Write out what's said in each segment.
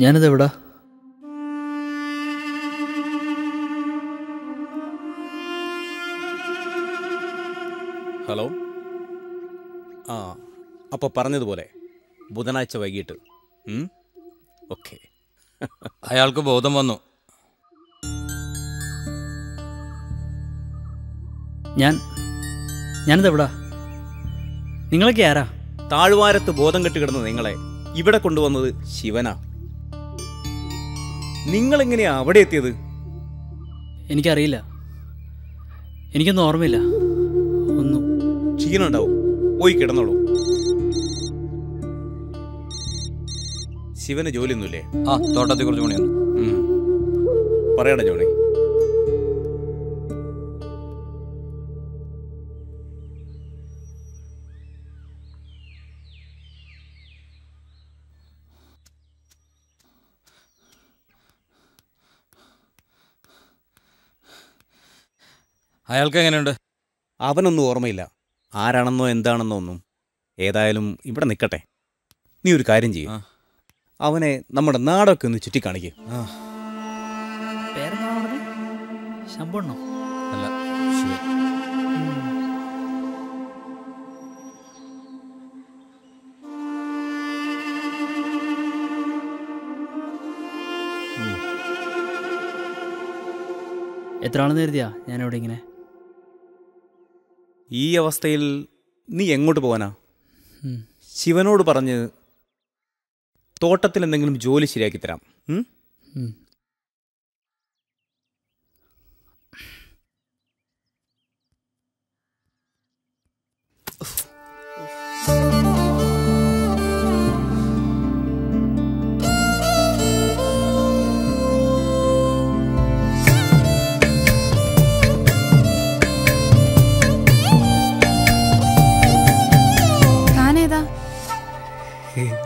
ഞാനിതെവിടാ? Hello. അപ്പോൾ പറഞ്ഞതുപോലെ ബുധനാഴ്ച വൈകിട്ട്. ഓക്കെ. അയാൾക്ക് ബോധം വന്നു. ഞാനിതെവിടാ? നിങ്ങളൊക്കെ ആരാ? താഴ്വാരത്ത് ബോധം കെട്ട് കിടന്ന നിങ്ങളെ ഇവിടെ കൊണ്ടുവന്നത് ശിവനാ. നിങ്ങളെങ്ങനെയാ അവിടെ എത്തിയത്? എനിക്കറിയില്ല. എനിക്കൊന്നും ഓർമ്മയില്ല. ഒന്നും. ക്ഷീണമുണ്ടാവും, പോയി കിടന്നോളൂ. ശിവന് ജോലിയൊന്നുമില്ലേ? തോട്ടത്തിൽ കുറച്ച് പണിയുണ്ട്. പറയണ ജോണി. അയാൾക്ക് എങ്ങനെയുണ്ട്? അവനൊന്നും ഓർമ്മയില്ല, ആരാണെന്നോ എന്താണെന്നോ ഒന്നും. ഏതായാലും ഇവിടെ നിൽക്കട്ടെ. നീ ഒരു കാര്യം ചെയ്യും, അവനെ നമ്മുടെ നാടൊക്കെ ഒന്ന് ചുറ്റിക്കാണിക്കും. പേരെന്താ പറഞ്ഞത്? ശമ്പണ്ണോ? അല്ല, ശിവൻ. എത്ര ആളെന്ന് കരുതിയാ ഞാനിവിടെ ഇങ്ങനെ? ഈ അവസ്ഥയിൽ നീ എങ്ങോട്ട് പോകാനാ? ശിവനോട് പറഞ്ഞ് തോട്ടത്തിൽ എന്തെങ്കിലും ജോലി ശരിയാക്കി തരാം.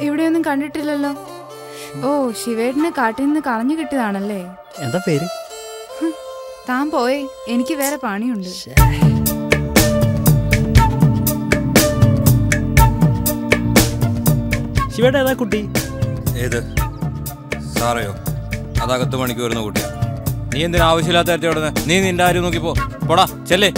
ഇവിടെയൊന്നും കണ്ടിട്ടില്ലല്ലോ. ഓ, ശിവേട്ടനെ കാട്ടിൽ നിന്ന് കളഞ്ഞു കിട്ടിയതാണല്ലേ. എന്താ പേര്? താൻ പോയേ, എനിക്ക് വേറെ പണിയുണ്ട്. ശിവേട്ട ഏതാ കുട്ടി? ഏത് സാറയോ? അതകത്ത് പണിക്ക് വരുന്ന കുട്ടിയാ. നീ എന്തിനാ ആവശ്യമില്ലാത്ത നേരത്തെ അവിടെ? നീ നിന്റെ ആരും നോക്കിപ്പോ. പോടാ, ചെല്ലേ.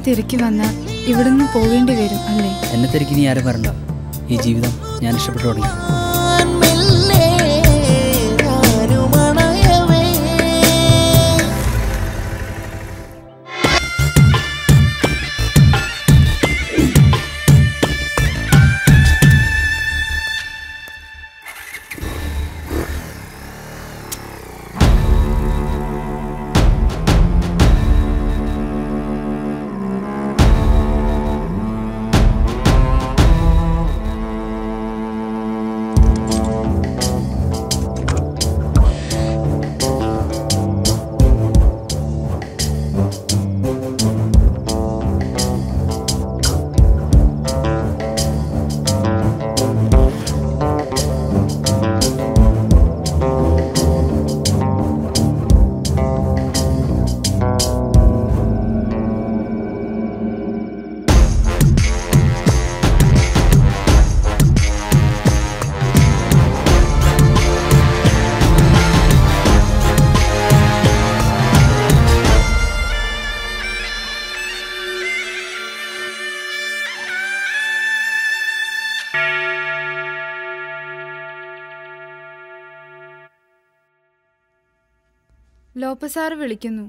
തിരക്കി വന്നാൽ ഇവിടുന്ന് പോകേണ്ടി വരും അല്ലേ? എന്നെ തിരക്കി നീ ആരും വരണ്ട. ഈ ജീവിതം ഞാൻ ഇഷ്ടപ്പെട്ടു തുടങ്ങി. ലോപ്പസാറ് വിളിക്കുന്നു.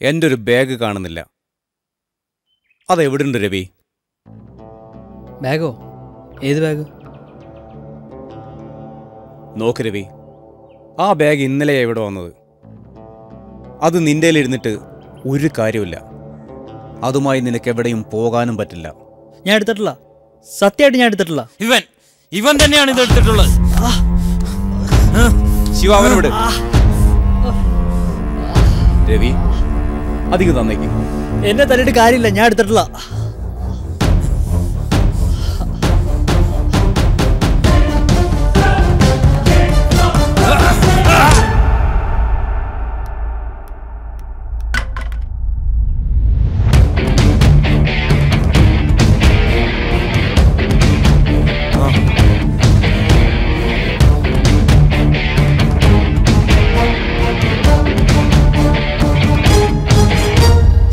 എൻ്റെ ഒരു ബാഗ് കാണുന്നില്ല. അതെവിടുണ്ട് രവി? ബാഗോ? ഏത് ബാഗ്? നോക്ക് രവി, ആ ബാഗ് ഇന്നലെയാണ് ഇവിടെ വന്നത്. അത് നിൻ്റെയിലിരുന്നിട്ട് ഒരു കാര്യമില്ല. അതുമായി നിനക്ക് എവിടെയും പോകാനും പറ്റില്ല. ഞാൻ എടുത്തിട്ടില്ല, സത്യമായിട്ട് ഞാൻ എടുത്തിട്ടില്ല. ഇവൻ തന്നെയാണ് ഇത് എടുത്തിട്ടുള്ളത്. ശിവ, അവനോട് രവി അധികം തന്നേക്ക്. എന്നെ തല്ലിട്ട് കാര്യമില്ല, ഞാൻ എടുത്തിട്ടില്ല.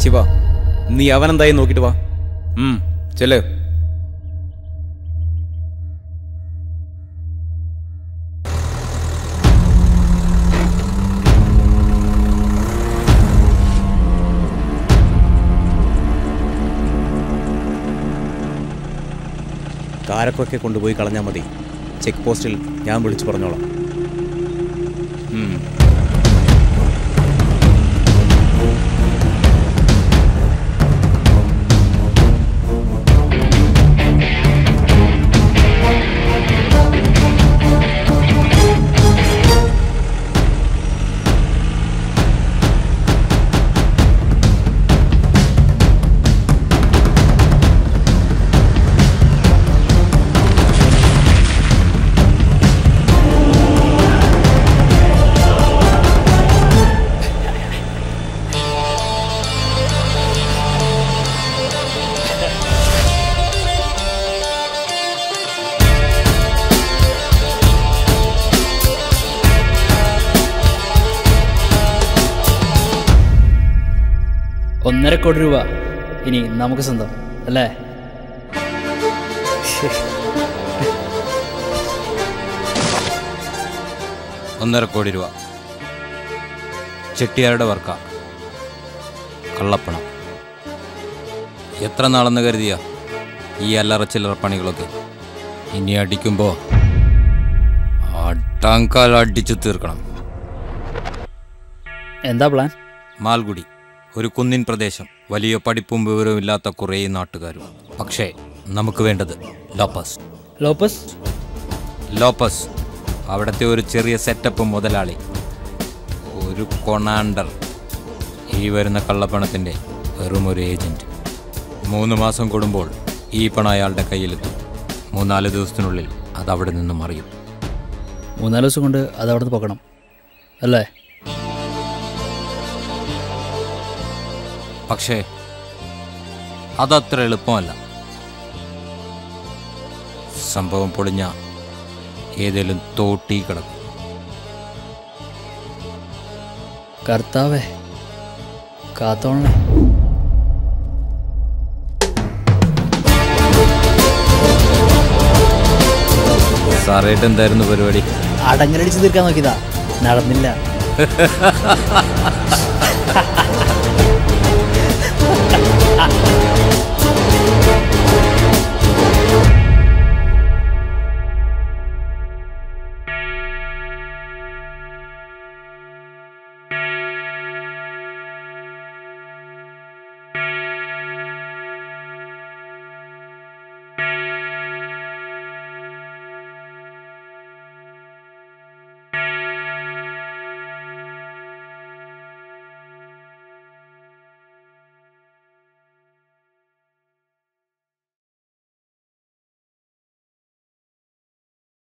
ശിവ, നീ അവനെന്തായി നോക്കിട്ട് വാ. ചെല്. കാരക്കൊക്കെ കൊണ്ടുപോയി കളഞ്ഞാൽ മതി. ചെക്ക് പോസ്റ്റിൽ ഞാൻ വിളിച്ചു പറഞ്ഞോളാം. $1.5 കോടി ഇനി നമുക്ക് സ്വന്തം അല്ലേ? $1.5 കോടി. ചെട്ടിയാരുടെ വർക്ക, കള്ളപ്പണം. എത്ര നാളെന്ന് കരുതിയ ഈ അല്ലറ ചില്ലറ പണികളൊക്കെ? ഇനി അടിക്കുമ്പോ അട്ടാങ്കാൽ അടിച്ചു തീർക്കണം. എന്താ പ്ലാൻ? മാൽഗുഡി, ഒരു കുന്നിൻ പ്രദേശം, വലിയ പഠിപ്പും വിവരവും ഇല്ലാത്ത കുറേ നാട്ടുകാരും. പക്ഷേ നമുക്ക് വേണ്ടത് ലോപ്പസ്. ലോപ്പസ്? ലോപ്പസ് അവിടുത്തെ ഒരു ചെറിയ സെറ്റപ്പ് മുതലാളി, ഒരു കൊണാണ്ടർ. ഈ വരുന്ന കള്ളപ്പണത്തിൻ്റെ വെറും ഒരു ഏജൻറ്റ്. 3 മാസം കൂടുമ്പോൾ ഈ പണം അയാളുടെ കയ്യിലെത്തും. 3-4 ദിവസത്തിനുള്ളിൽ അതവിടെ നിന്നും അറിയും. 3-4 ദിവസം കൊണ്ട് അതവിടെ നിന്ന് പോകണം അല്ലേ? പക്ഷേ അതത്ര എളുപ്പമല്ല. സംഭവം പൊളിഞ്ഞ ഏതേലും തോട്ടി കിടക്കും. കർത്താവേ കാത്തോളണേ. സാറേട്ട് എന്തായിരുന്നു പരിപാടി? അടങ്ങലടിച്ച് തീർക്കാൻ നോക്കിയതാ, നടന്നില്ല.